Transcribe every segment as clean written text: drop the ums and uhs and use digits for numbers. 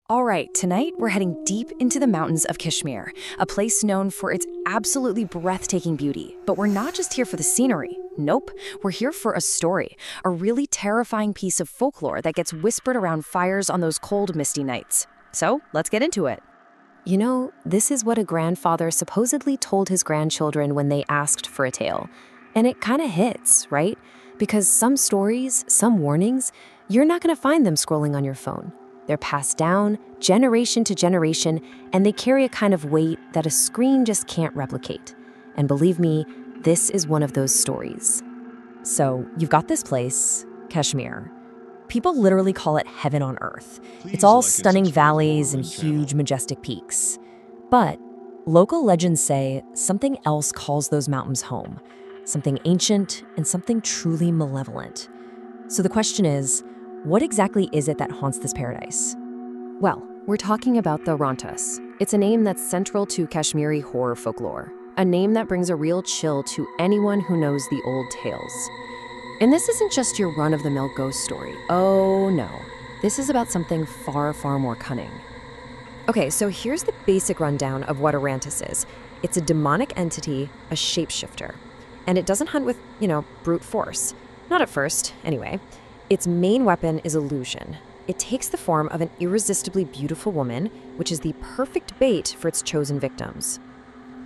All right, tonight we're heading deep into the mountains of Kashmir, a place known for its absolutely breathtaking beauty. But we're not just here for the scenery. Nope, we're here for a story, a really terrifying piece of folklore that gets whispered around fires on those cold, misty nights. So let's get into it. You know, this is what a grandfather supposedly told his grandchildren when they asked for a tale. And it kind of hits, right? Because some stories, some warnings, you're not going to find them scrolling on your phone. They're passed down generation to generation, and they carry a kind of weight that a screen just can't replicate. And believe me, this is one of those stories. So you've got this place, Kashmir. People literally call it heaven on earth. It's all stunning valleys and huge, majestic peaks. But local legends say something else calls those mountains home, something ancient and something truly malevolent. So the question is, what exactly is it that haunts this paradise? Well, we're talking about the RANTAS. It's a name that's central to Kashmiri horror folklore, a name that brings a real chill to anyone who knows the old tales. And this isn't just your run-of-the-mill ghost story. Oh no, this is about something far, far more cunning. Okay, so here's the basic rundown of what a RANTAS is. It's a demonic entity, a shapeshifter. And it doesn't hunt with, brute force. Not at first, anyway. Its main weapon is illusion. It takes the form of an irresistibly beautiful woman, which is the perfect bait for its chosen victims.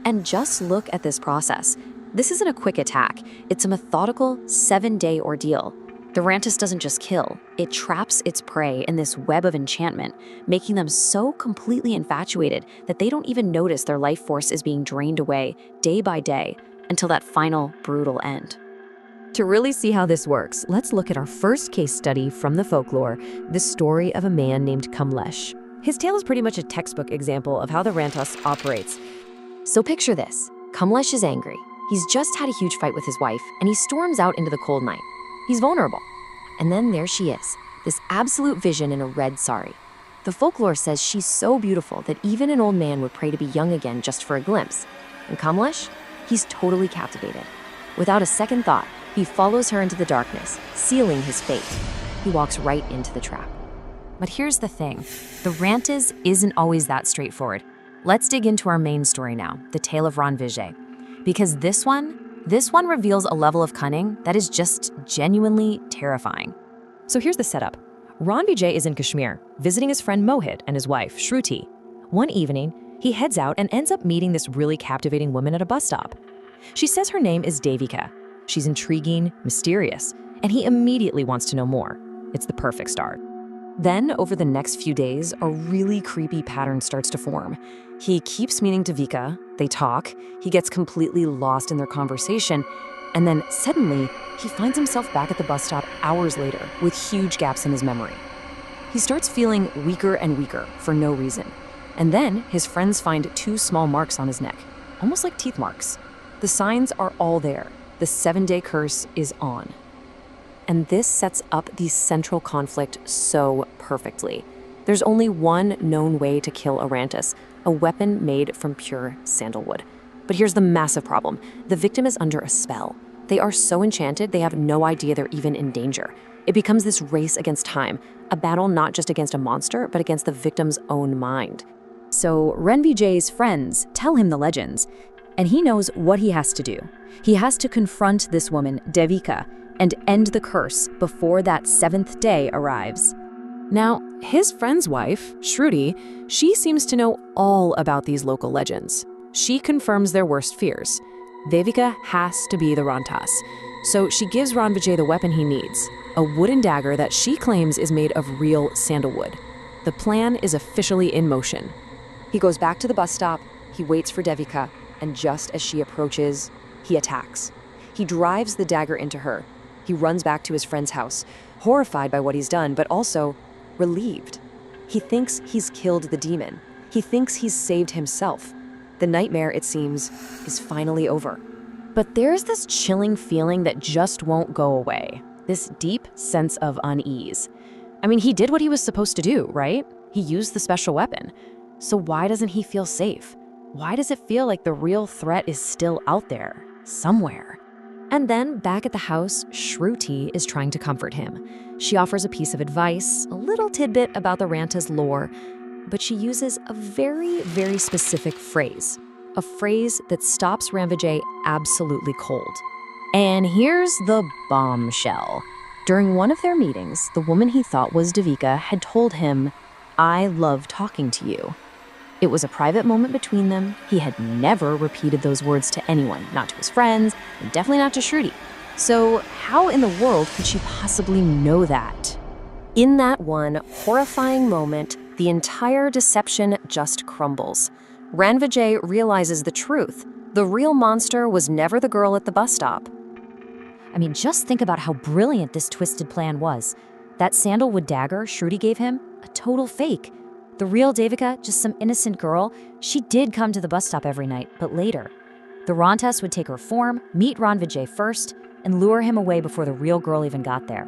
And just look at this process. This isn't a quick attack. It's a methodical 7-day ordeal. The RANTAS doesn't just kill. It traps its prey in this web of enchantment, making them so completely infatuated that they don't even notice their life force is being drained away day by day until that final brutal end. To really see how this works, let's look at our first case study from the folklore, the story of a man named Kamlesh. His tale is pretty much a textbook example of how the RANTAS operates. So picture this. Kamlesh is angry. He's just had a huge fight with his wife, and he storms out into the cold night. He's vulnerable. And then there she is, this absolute vision in a red sari. The folklore says she's so beautiful that even an old man would pray to be young again just for a glimpse. And Kamlesh? He's totally captivated. Without a second thought, he follows her into the darkness, sealing his fate. He walks right into the trap. But here's the thing. The RANTAS isn't always that straightforward. Let's dig into our main story now, the tale of Ran Vijay. Because this one reveals a level of cunning that is just genuinely terrifying. So here's the setup. Ran Vijay is in Kashmir, visiting his friend Mohit and his wife, Shruti. One evening, he heads out and ends up meeting this really captivating woman at a bus stop. She says her name is Devika. She's intriguing, mysterious, and he immediately wants to know more. It's the perfect start. Then, over the next few days, a really creepy pattern starts to form. He keeps meeting Devika, they talk, he gets completely lost in their conversation, and then suddenly, he finds himself back at the bus stop hours later with huge gaps in his memory. He starts feeling weaker and weaker for no reason. And then, his friends find 2 small marks on his neck, almost like teeth marks. The signs are all there. The 7-day curse is on. And this sets up the central conflict so perfectly. There's only one known way to kill a RANTAS, a weapon made from pure sandalwood. But here's the massive problem. The victim is under a spell. They are so enchanted, they have no idea they're even in danger. It becomes this race against time, a battle not just against a monster, but against the victim's own mind. So Ran Vijay's friends tell him the legends, and he knows what he has to do. He has to confront this woman, Devika, and end the curse before that 7th day arrives. Now, his friend's wife, Shruti, she seems to know all about these local legends. She confirms their worst fears. Devika has to be the RANTAS. So she gives Ran Vijay the weapon he needs, a wooden dagger that she claims is made of real sandalwood. The plan is officially in motion. He goes back to the bus stop, he waits for Devika, and just as she approaches, he attacks. He drives the dagger into her. He runs back to his friend's house, horrified by what he's done, but also relieved. He thinks he's killed the demon. He thinks he's saved himself. The nightmare, it seems, is finally over. But there's this chilling feeling that just won't go away, this deep sense of unease. I mean, he did what he was supposed to do, right? He used the special weapon. So why doesn't he feel safe? Why does it feel like the real threat is still out there, somewhere? And then, back at the house, Shruti is trying to comfort him. She offers a piece of advice, a little tidbit about the RANTAS lore, but she uses a very, very specific phrase. A phrase that stops Ranvijay absolutely cold. And here's the bombshell. During one of their meetings, the woman he thought was Devika had told him, "I love talking to you." It was a private moment between them. He had never repeated those words to anyone, not to his friends, and definitely not to Shruti. So how in the world could she possibly know that? In that one horrifying moment, the entire deception just crumbles. Ranvijay realizes the truth. The real monster was never the girl at the bus stop. I mean, just think about how brilliant this twisted plan was. That sandalwood dagger Shruti gave him, a total fake. The real Devika, just some innocent girl, she did come to the bus stop every night, but later. The Rantas would take her form, meet Ranvijay first, and lure him away before the real girl even got there.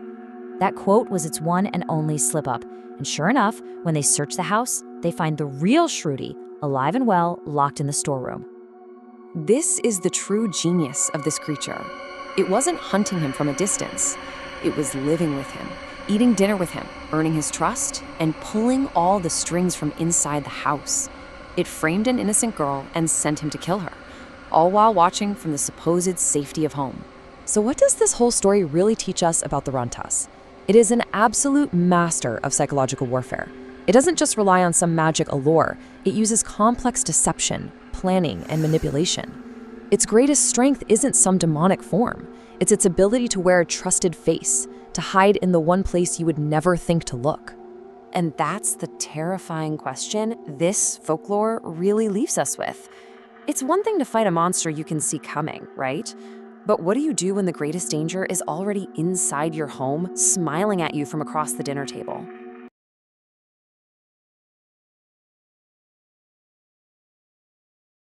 That quote was its one and only slip-up, and sure enough, when they search the house, they find the real Shruti, alive and well, locked in the storeroom. This is the true genius of this creature. It wasn't hunting him from a distance. It was living with him, eating dinner with him, earning his trust, and pulling all the strings from inside the house. It framed an innocent girl and sent him to kill her, all while watching from the supposed safety of home. So what does this whole story really teach us about the Rantas? It is an absolute master of psychological warfare. It doesn't just rely on some magic allure. It uses complex deception, planning, and manipulation. Its greatest strength isn't some demonic form. It's its ability to wear a trusted face, to hide in the one place you would never think to look. And that's the terrifying question this folklore really leaves us with. It's one thing to fight a monster you can see coming, right? But what do you do when the greatest danger is already inside your home, smiling at you from across the dinner table?